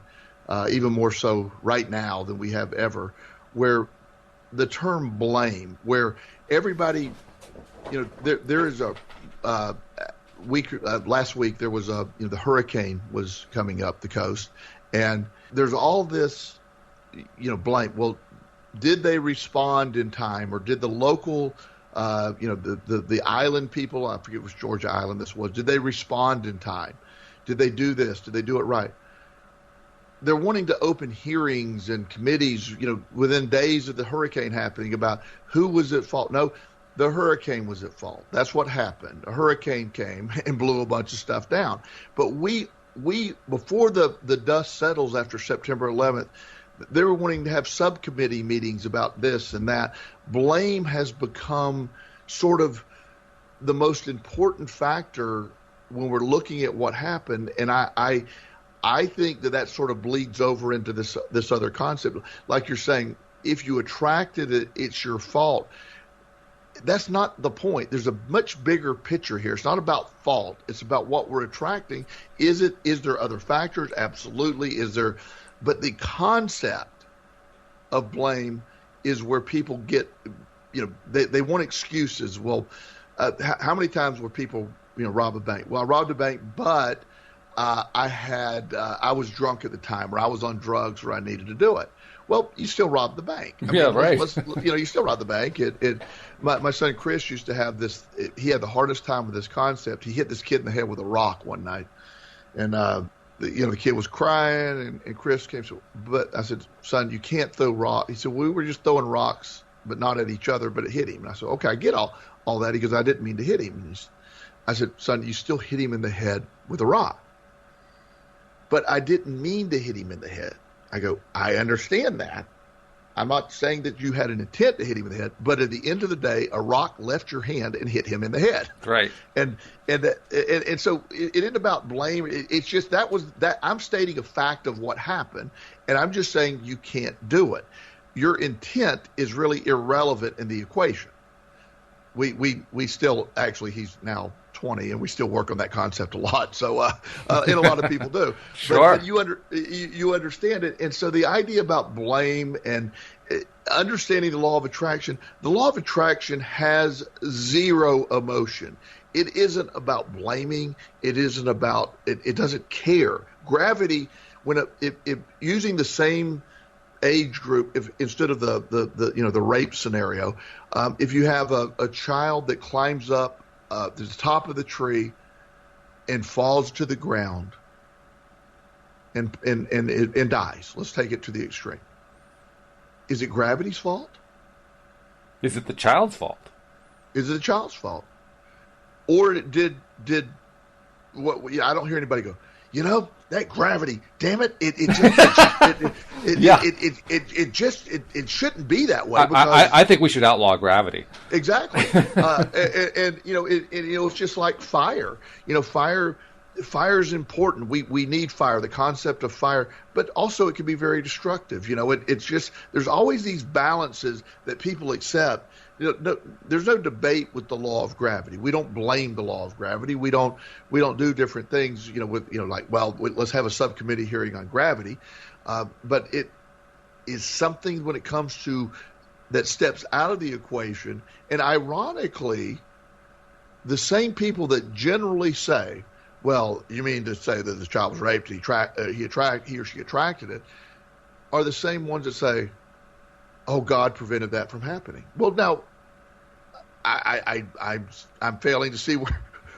even more so right now than we have ever, where the term blame, where everybody, there is a last week there was the hurricane was coming up the coast, and there's all this, blame. Well, did they respond in time, or did the local, the island people, I forget which Georgia island this was, did they respond in time? Did they do this? Did they do it right? They're wanting to open hearings and committees, within days of the hurricane happening about who was at fault. No, the hurricane was at fault. That's what happened. A hurricane came and blew a bunch of stuff down. But we before the dust settles after September 11th, they were wanting to have subcommittee meetings about this and that. Blame has become sort of the most important factor when we're looking at what happened. And I think that sort of bleeds over into this other concept. Like you're saying, if you attracted it, it's your fault. that's not the point. There's a much bigger picture here. It's not about fault. It's about what we're attracting. Is there other factors? Absolutely. But the concept of blame is where people get, they want excuses. Well, how many times were people, rob a bank? Well, I robbed a bank, but I was drunk at the time, or I was on drugs, or I needed to do it. Well, you still robbed the bank. Right. You still robbed the bank. My son Chris used to have this. He had the hardest time with this concept. He hit this kid in the head with a rock one night, and the kid was crying, and Chris came. But I said, son, you can't throw rocks. He said, we were just throwing rocks, but not at each other, but it hit him. And I said, okay, I get all that. He goes, I didn't mean to hit him. And I said, son, you still hit him in the head with a rock. But I didn't mean to hit him in the head. I go, I understand that. I'm not saying that you had an intent to hit him in the head, but at the end of the day, a rock left your hand and hit him in the head. Right. And so it isn't about blame. It's just that I'm stating a fact of what happened, and I'm just saying you can't do it. Your intent is really irrelevant in the equation. We still actually, he's now 20, and we still work on that concept a lot. So, and a lot of people do. Sure. But you understand it. And so the idea about blame and understanding the law of attraction has zero emotion. It isn't about blaming. It isn't about, it doesn't care. Gravity, if using the same age group, if instead of the rape scenario, if you have a child that climbs up to the top of the tree and falls to the ground and dies, let's take it to the extreme. Is it gravity's fault? Is it the child's fault? Is it the child's fault? Or did what? I don't hear anybody go, that gravity, damn it! It shouldn't be that way. I think we should outlaw gravity. Exactly, it's just like fire. Fire is important. We need fire. The concept of fire, but also it can be very destructive. It's just there's always these balances that people accept. There's no debate with the law of gravity. We don't blame the law of gravity. We don't do different things. Let's have a subcommittee hearing on gravity. But it is something when it comes to that steps out of the equation. And ironically, the same people that generally say, well, you mean to say that the child was raped, he or she attracted it, are the same ones that say, oh, God prevented that from happening. Well, now, I'm failing to see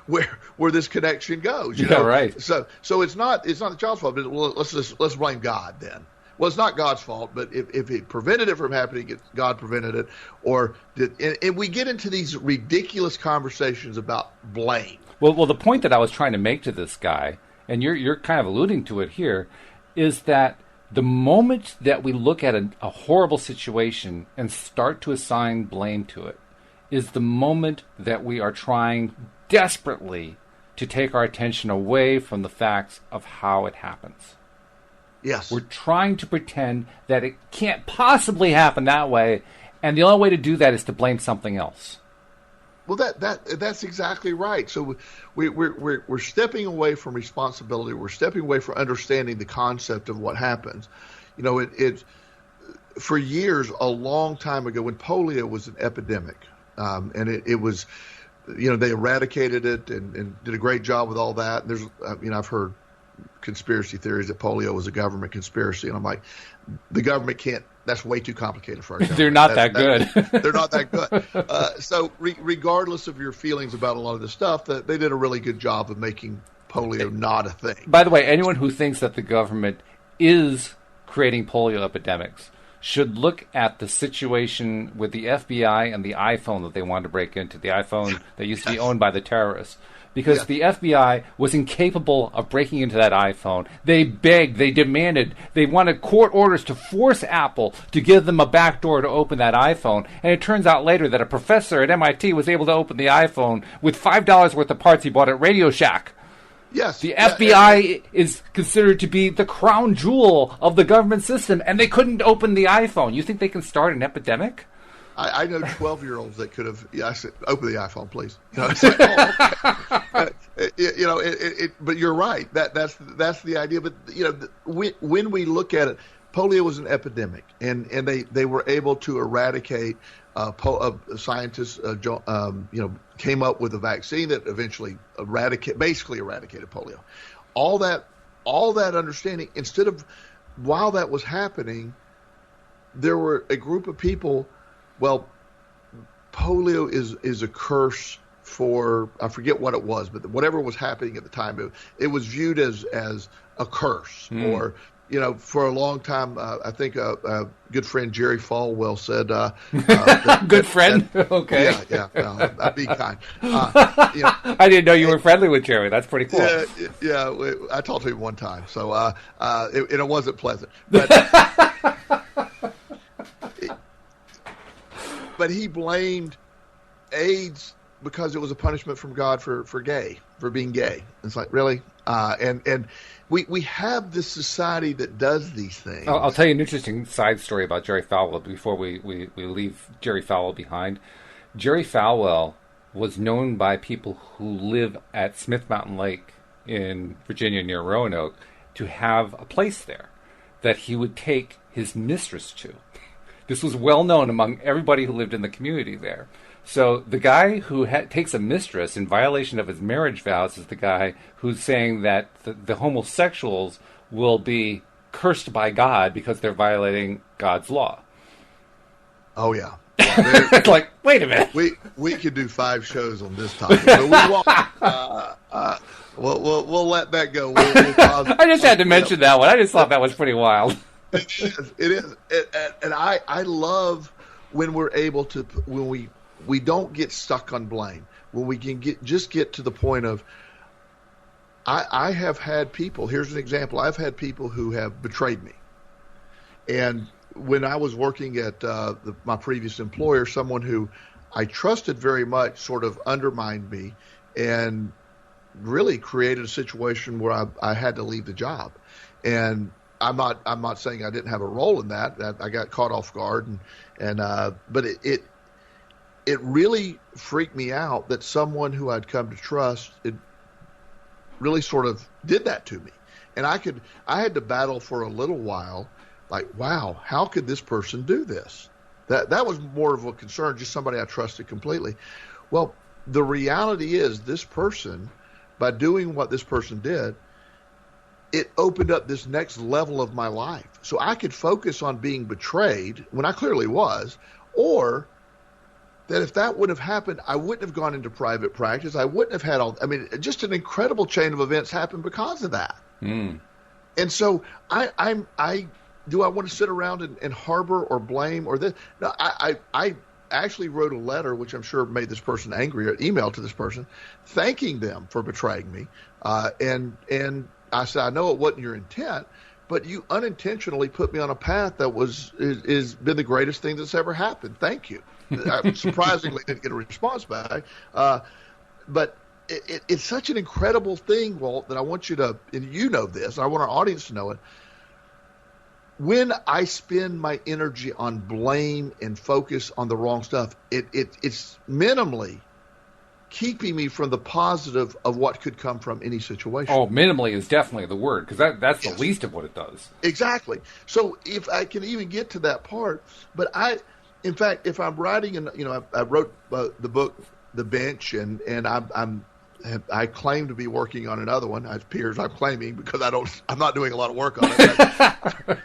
where this connection goes. Right. So it's not the child's fault. But let's blame God then. Well, it's not God's fault, but if it prevented it from happening, God prevented it, and we get into these ridiculous conversations about blame. Well, the point that I was trying to make to this guy, and you're kind of alluding to it here, is that the moment that we look at a horrible situation and start to assign blame to it is the moment that we are trying desperately to take our attention away from the facts of how it happens. Yes. We're trying to pretend that it can't possibly happen that way, and the only way to do that is to blame something else. Well, that's exactly right. So we're stepping away from responsibility. We're stepping away from understanding the concept of what happens. It for years, a long time ago, when polio was an epidemic, and it was, they eradicated it and did a great job with all that. There's, I've heard conspiracy theories that polio was a government conspiracy, and I'm like, the government can't. That's way too complicated for our government. They're not that good. They're not that good. So regardless of your feelings about a lot of this stuff, they did a really good job of making polio not a thing. By the way, anyone who thinks that the government is creating polio epidemics should look at the situation with the FBI and the iPhone that they wanted to break into, the iPhone that used to be owned by the terrorists. Because the FBI was incapable of breaking into that iPhone. They begged, they demanded, they wanted court orders to force Apple to give them a back door to open that iPhone. And it turns out later that a professor at MIT was able to open the iPhone with $5 worth of parts he bought at Radio Shack. Yes. The FBI is considered to be the crown jewel of the government system, and they couldn't open the iPhone. You think they can start an epidemic? I know 12-year-olds that could have. Yeah, I said, open the iPhone, please. It's like, oh, okay. But you're right. That's the idea. But when we look at it, polio was an epidemic, and they were able to eradicate. Scientists, came up with a vaccine that eventually basically eradicated polio. All that understanding. While that was happening, there were a group of people. Well, polio is a curse for, I forget what it was, but whatever was happening at the time, it was viewed as a curse. Or, for a long time, I think a good friend Jerry Falwell said, good friend? Okay. Yeah, be kind. I didn't know you were friendly with Jerry. That's pretty cool. Yeah, I talked to him one time, so it wasn't pleasant. But he blamed AIDS because it was a punishment from God for being gay. It's like, really? And we have this society that does these things. I'll tell you an interesting side story about Jerry Falwell before we leave Jerry Falwell behind. Jerry Falwell was known by people who live at Smith Mountain Lake in Virginia near Roanoke to have a place there that he would take his mistress to. This was well known among everybody who lived in the community there. So the guy who takes a mistress in violation of his marriage vows is the guy who's saying that the homosexuals will be cursed by God because they're violating God's law. Oh, yeah. It's like, wait a minute. We could do 5 shows on this topic, but we won't. We'll let that go. We'll pause. I just had to mention that one. I just thought that was pretty wild. It is. And I love when we're able to, when we don't get stuck on blame, when we can get to the point of, I have had people, here's an example, I've had people who have betrayed me. And when I was working at my previous employer, someone who I trusted very much sort of undermined me and really created a situation where I had to leave the job. And I'm not saying I didn't have a role in that. I got caught off guard, but it really freaked me out that someone who I'd come to trust, it really sort of did that to me. And I had to battle for a little while, like, wow, how could this person do this? That was more of a concern, just somebody I trusted completely. Well, the reality is this person, by doing what this person did, it opened up this next level of my life. So I could focus on being betrayed when I clearly was, or that if that would have happened, I wouldn't have gone into private practice. I wouldn't have had just an incredible chain of events happen because of that. And so I want to sit around and harbor or blame or this? No, I actually wrote a letter, which I'm sure made this person angry, or email to this person, thanking them for betraying me. And I said, I know it wasn't your intent, but you unintentionally put me on a path that is been the greatest thing that's ever happened. Thank you. I surprisingly didn't get a response back. But it's such an incredible thing, Walt, that I want you to, and you know this, I want our audience to know it. When I spend my energy on blame and focus on the wrong stuff, it's minimally keeping me from the positive of what could come from any situation. Oh, minimally is definitely the word, because that's the least of what it does. Exactly. So if I can even get to that part, but in fact, if I'm writing, I wrote the book, The Bench, and I claim to be working on another one. As peers, I'm claiming, because I'm not doing a lot of work on it. But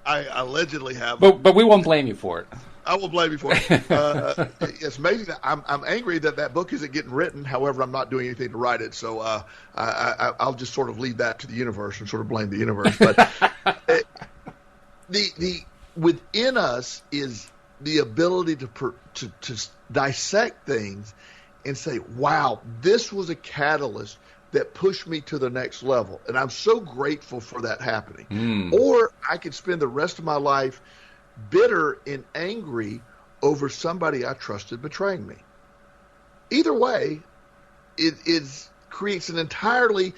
I allegedly have. But we won't blame you for it. I will blame you for it. It's amazing that I'm angry that book isn't getting written. However, I'm not doing anything to write it, so I'll just sort of leave that to the universe and sort of blame the universe. But the within us is the ability to dissect things and say, wow, this was a catalyst that pushed me to the next level. And I'm so grateful for that happening. Or I could spend the rest of my life bitter and angry over somebody I trusted betraying me. Either way, it creates an entirely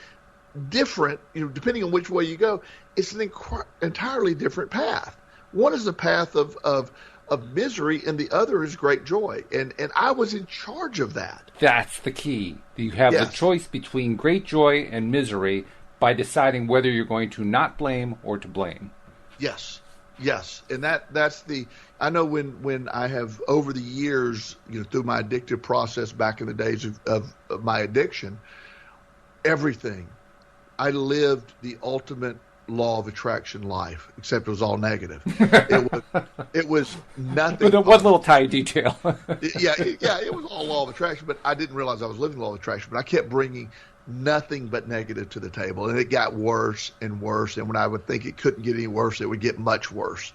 different, depending on which way you go, it's an entirely different path. One is a path of of misery and the other is great joy. And I was in charge of that. That's the key. You have the choice between great joy and misery by deciding whether you're going to not blame or to blame. Yes. And that's I know when I have over the years, through my addictive process back in the days of my addiction, everything, I lived the ultimate law of attraction life, except it was all negative. It was nothing. But one little tiny detail. It was all law of attraction, but I didn't realize I was living law of attraction. But I kept bringing nothing but negative to the table, and it got worse and worse. And when I would think it couldn't get any worse, it would get much worse.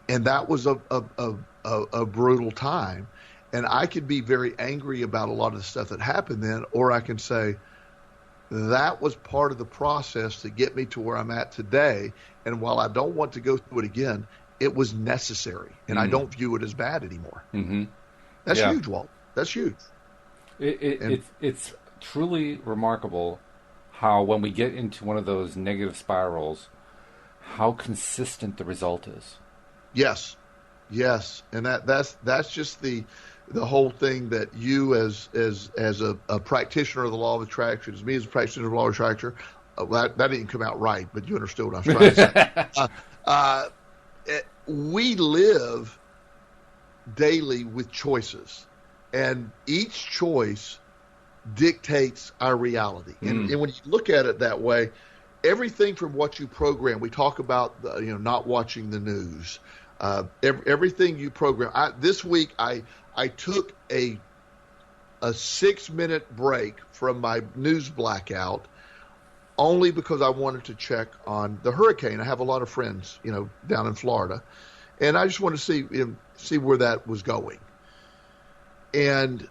And that was a brutal time. And I could be very angry about a lot of the stuff that happened then, or I can say, that was part of the process to get me to where I'm at today. And while I don't want to go through it again, it was necessary. And I don't view it as bad anymore. Mm-hmm. That's huge, Walt. That's huge. It's truly remarkable how when we get into one of those negative spirals, how consistent the result is. Yes. And that's just the whole thing that you as a practitioner of the law of attraction, as me as a practitioner of the law of attraction, that didn't come out right, but you understood what I was trying to say. We live daily with choices, and each choice dictates our reality. And when you look at it that way, everything from what you program, we talk about not watching the news, everything you program. This week I took a 6-minute break from my news blackout only because I wanted to check on the hurricane. I have a lot of friends, down in Florida, and I just wanted to see where that was going. And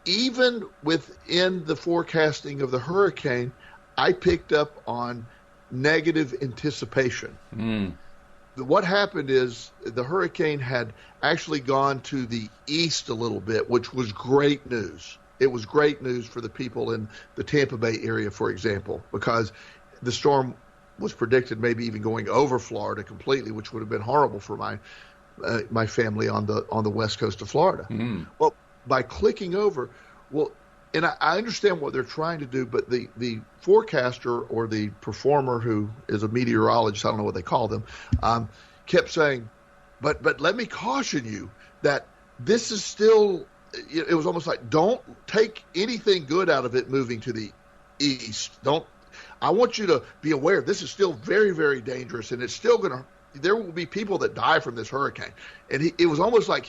even within the forecasting of the hurricane, I picked up on negative anticipation. What happened is the hurricane had actually gone to the east a little bit, which was great news. It was great news for the people in the Tampa Bay area, for example, because the storm was predicted maybe even going over Florida completely, which would have been horrible for my family on the west coast of Florida. Well, by clicking over, and I understand what they're trying to do, but the forecaster or the performer who is a meteorologist, I don't know what they call them, kept saying, but let me caution you that this is still, it was almost like, don't take anything good out of it moving to the east. I want you to be aware this is still very, very dangerous, and it's still there will be people that die from this hurricane. And it was almost like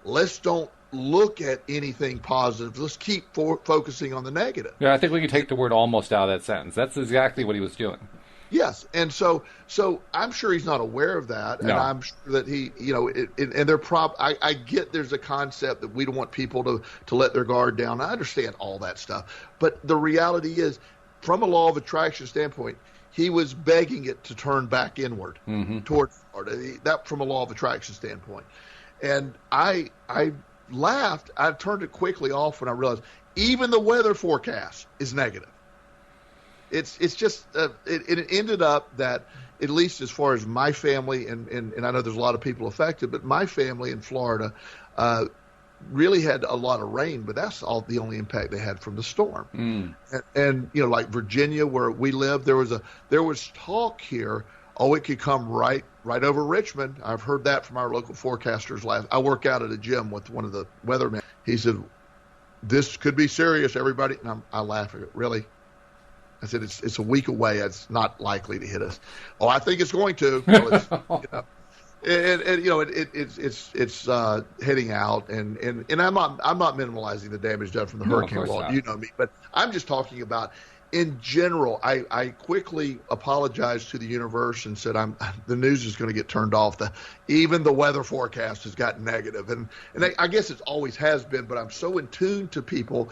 let's don't look at anything positive. Let's keep focusing on the negative. Yeah, I think we can take the word almost out of that sentence. That's exactly what he was doing. Yes, and so I'm sure he's not aware of that, and I'm sure that he, and they're I get there's a concept that we don't want people to let their guard down. I understand all that stuff, but the reality is, from a law of attraction standpoint, he was begging it to turn back inward towards Florida. That from a law of attraction standpoint, and I laughed. I turned it quickly off when I realized even the weather forecast is negative. It's just it ended up that, at least as far as my family, and I know there's a lot of people affected, but my family in Florida really had a lot of rain, but that's the only impact they had from the storm. And like Virginia, where we live, there was talk here. Oh, it could come right over Richmond. I've heard that from our local forecasters. I work out at a gym with one of the weathermen. He said, "This could be serious, everybody." And I laugh at it. Really? I said, "It's a week away. It's not likely to hit us." "Oh, I think it's going to." Well, it's heading out, and I'm not minimalizing the damage done from the hurricane. Well, you know me, but I'm just talking about. In general, I quickly apologized to the universe and said, the news is going to get turned off. Even the weather forecast has gotten negative. And I guess it always has been, but I'm so in tune to people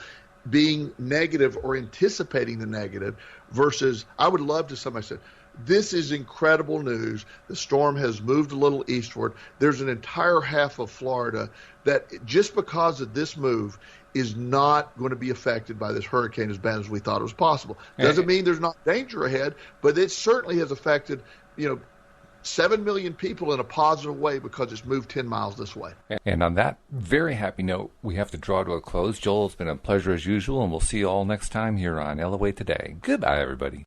being negative or anticipating the negative versus I would love to somebody said, this is incredible news. The storm has moved a little eastward. There's an entire half of Florida that just because of this move is not going to be affected by this hurricane as bad as we thought it was possible. Doesn't mean there's not danger ahead, but it certainly has affected, 7 million people in a positive way because it's moved 10 miles this way. And on that very happy note, we have to draw to a close. Joel, it's been a pleasure as usual, and we'll see you all next time here on LOA Today. Goodbye, everybody.